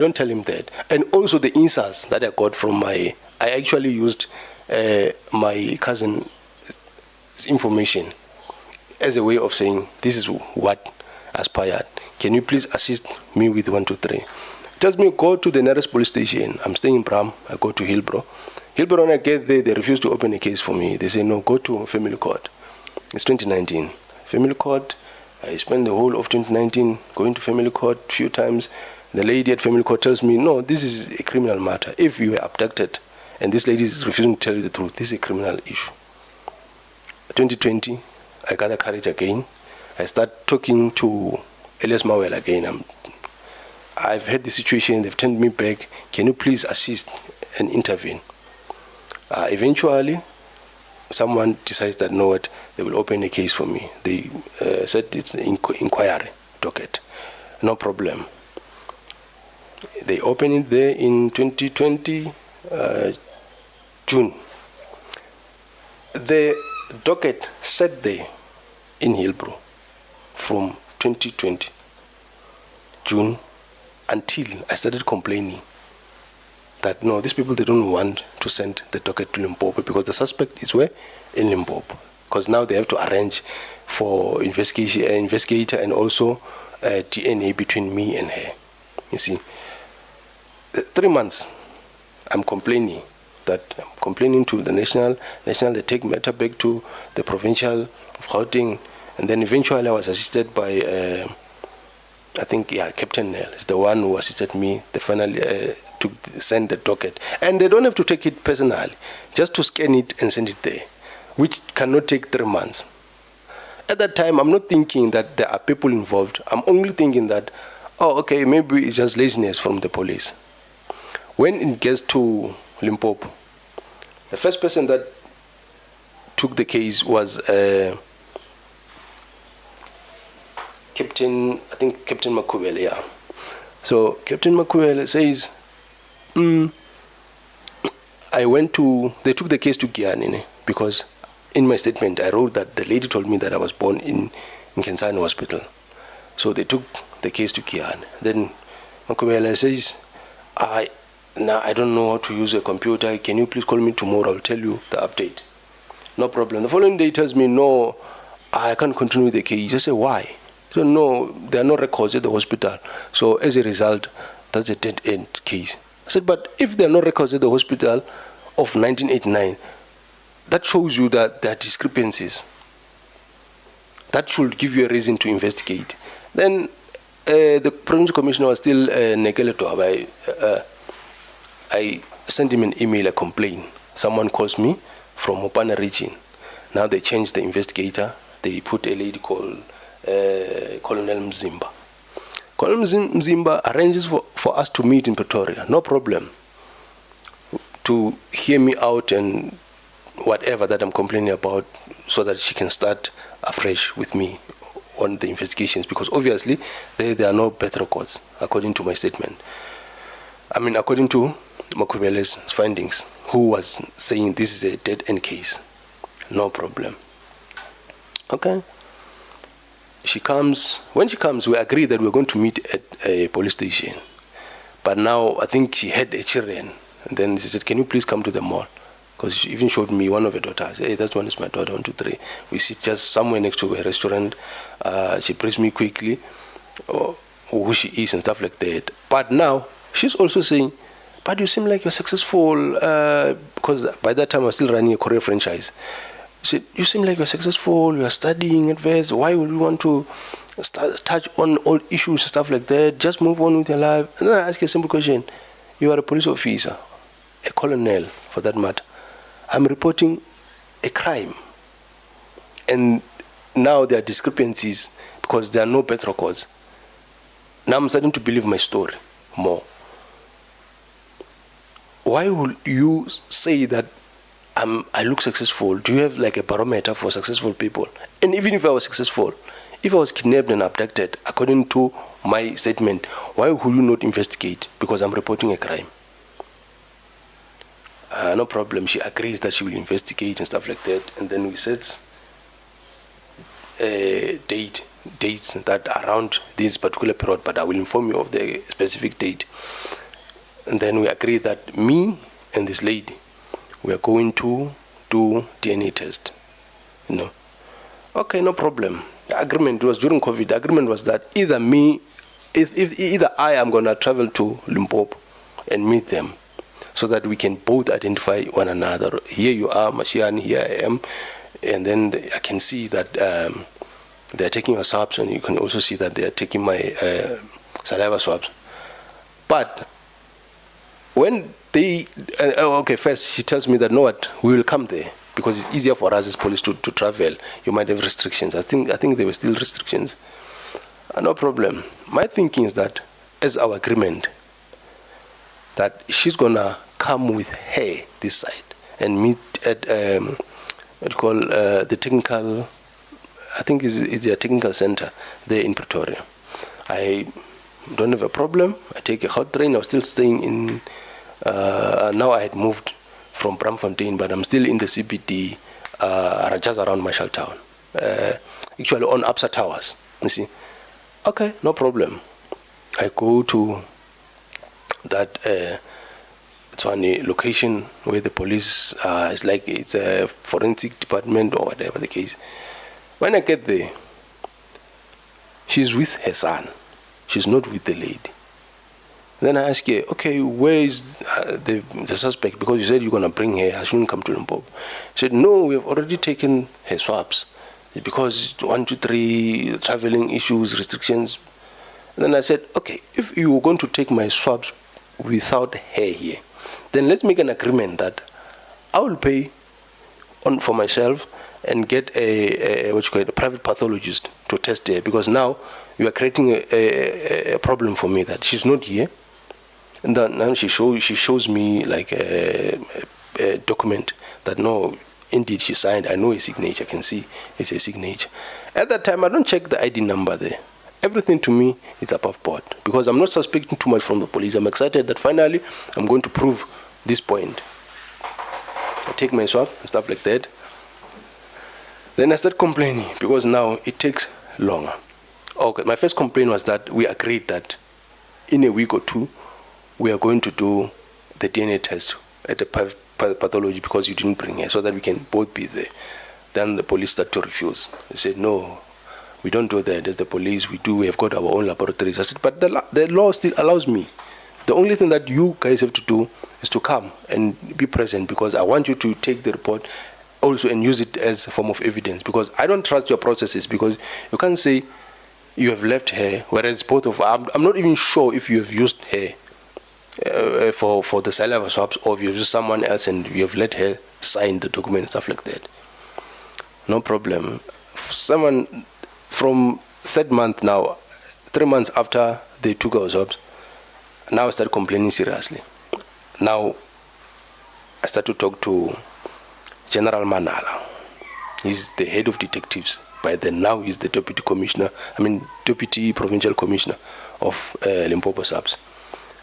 Don't tell him that. And also the insults that I got from I actually used my cousin's information as a way of saying, this is what aspired. Can you please assist me with 1, 2, 3? Tells me, go to the nearest police station. I'm staying in Bram. I go to Hillbrow. Hillbrow, when I get there, they refuse to open a case for me. They say, no, go to family court. It's 2019. Family court. I spent the whole of 2019 going to family court a few times. The lady at family court tells me, no, this is a criminal matter. If you were abducted and this lady is refusing to tell you the truth, this is a criminal issue. 2020, I gather courage again. I start talking to Elias Mawel again. I've had the situation, they've turned me back. Can you please assist and intervene? Eventually, someone decides that, no, what, they will open a case for me. They said it's an inquiry docket. No problem. They opened it there in 2020, June. The docket sat there in Hillbrow from 2020, June, until I started complaining that, no, these people, they don't want to send the docket to Limpopo because the suspect is where? In Limpopo. Because now they have to arrange for investigator and also DNA between me and her. You see, 3 months, I'm complaining to the national, they take matter back to the provincial of Gauteng, and then eventually I was assisted by, I think, Captain Nell is the one who assisted me. They finally to send the docket, and they don't have to take it personally, just to scan it and send it there, which cannot take 3 months. At that time, I'm not thinking that there are people involved. I'm only thinking that, oh, okay, maybe it's just laziness from the police. When it gets to Limpopo, the first person that took the case was Captain Makubele, yeah. So Captain Makubele says, they took the case to Gianini because in my statement I wrote that the lady told me that I was born in Nkensani Hospital. So they took the case to Gianni. Then Makubele says, I don't know how to use a computer. Can you please call me tomorrow? I'll tell you the update. No problem. The following day he tells me, no, I can't continue the case. I say, why? So no, there are no records at the hospital. So as a result, that's a dead-end case. I said, but if there are no records at the hospital of 1989, that shows you that there are discrepancies. That should give you a reason to investigate. Then the provincial commissioner was still Nekele Toabai. I sent him an email, a complaint. Someone calls me from Mopana region. Now they changed the investigator. They put a lady called Colonel Mzimba. Colonel Mzimba arranges for us to meet in Pretoria, no problem, to hear me out and whatever that I'm complaining about so that she can start afresh with me on the investigations, because obviously there are no better records, according to my statement. According to Makubele's findings, who was saying this is a dead-end case. No problem. Okay. She comes. When she comes, we agree that we're going to meet at a police station. But now, I think she had a children. And then she said, can you please come to the mall? Because she even showed me one of her daughters. Hey, that one is my daughter, 1, 2, 3. We sit just somewhere next to a restaurant. She briefs me quickly who she is and stuff like that. But now, she's also saying, but you seem like you're successful, because by that time I was still running a Korea franchise. She said, you seem like you're successful, you're studying advanced, why would you want to touch on all issues and stuff like that? Just move on with your life. And then I ask you a simple question. You are a police officer, a colonel for that matter. I'm reporting a crime. And now there are discrepancies because there are no better records. Now I'm starting to believe my story more. Why would you say that I look successful? Do you have like a barometer for successful people? And even if I was successful, if I was kidnapped and abducted, according to my statement, why would you not investigate? Because I'm reporting a crime. No problem. She agrees that she will investigate and stuff like that. And then we set a date dates that around this particular period, but I will inform you of the specific date. And then we agreed that me and this lady, we are going to do DNA test. Okay, no problem. The agreement was during COVID. The agreement was that either I am gonna travel to Limpopo and meet them, so that we can both identify one another. Here you are, Mashiane, here I am, and then I can see that they are taking your swabs, and you can also see that they are taking my saliva swabs. But when they, first she tells me that, no, what, we will come there because it's easier for us as police to travel. You might have restrictions. I think there were still restrictions. No problem. My thinking is that, as our agreement, that she's gonna come with her this side and meet at the technical, I think is their technical center there in Pretoria. I don't have a problem. I take a hot train. I was still staying in, now I had moved from Bramfontein, but I'm still in the CBD, just around Marshall Town, actually on Absa Towers, you see. Okay, no problem. I go to that location where the police is, like it's a forensic department or whatever the case. When I get there, she's with her son. She's not with the lady. Then I ask her, okay, where is the suspect? Because you said you're going to bring her. I shouldn't come to Limpopo. She said, no, we have already taken her swabs because 1, 2, 3 traveling issues, restrictions. And then I said, okay, if you were going to take my swabs without her here, then let's make an agreement that I will pay for myself and get a private pathologist to test her, because now you are creating a problem for me that she's not here. And then now she shows me like a document that, no, indeed she signed. I know a signature. I can see it's a signature. At that time, I don't check the ID number there. Everything to me is above board, because I'm not suspecting too much from the police. I'm excited that finally I'm going to prove this point. I take my swab and stuff like that. Then I start complaining because now it takes longer. Okay, my first complaint was that we agreed that in a week or 2, we are going to do the DNA test at the pathology because you didn't bring her, so that we can both be there. Then the police started to refuse. They said, no, we don't do that. As the police, we have got our own laboratories. I said, but the law still allows me. The only thing that you guys have to do is to come and be present, because I want you to take the report also and use it as a form of evidence, because I don't trust your processes, because you can't say you have left her, whereas both of I'm not even sure if you have used her for the saliva swabs, or if you use someone else and you have let her sign the document and stuff like that. No problem. Someone from 3rd month now, 3 months after they took our swabs, now I started complaining seriously. Now I start to talk to General Manala. He's the head of detectives. By then now he's the deputy provincial commissioner of Limpopo Subs.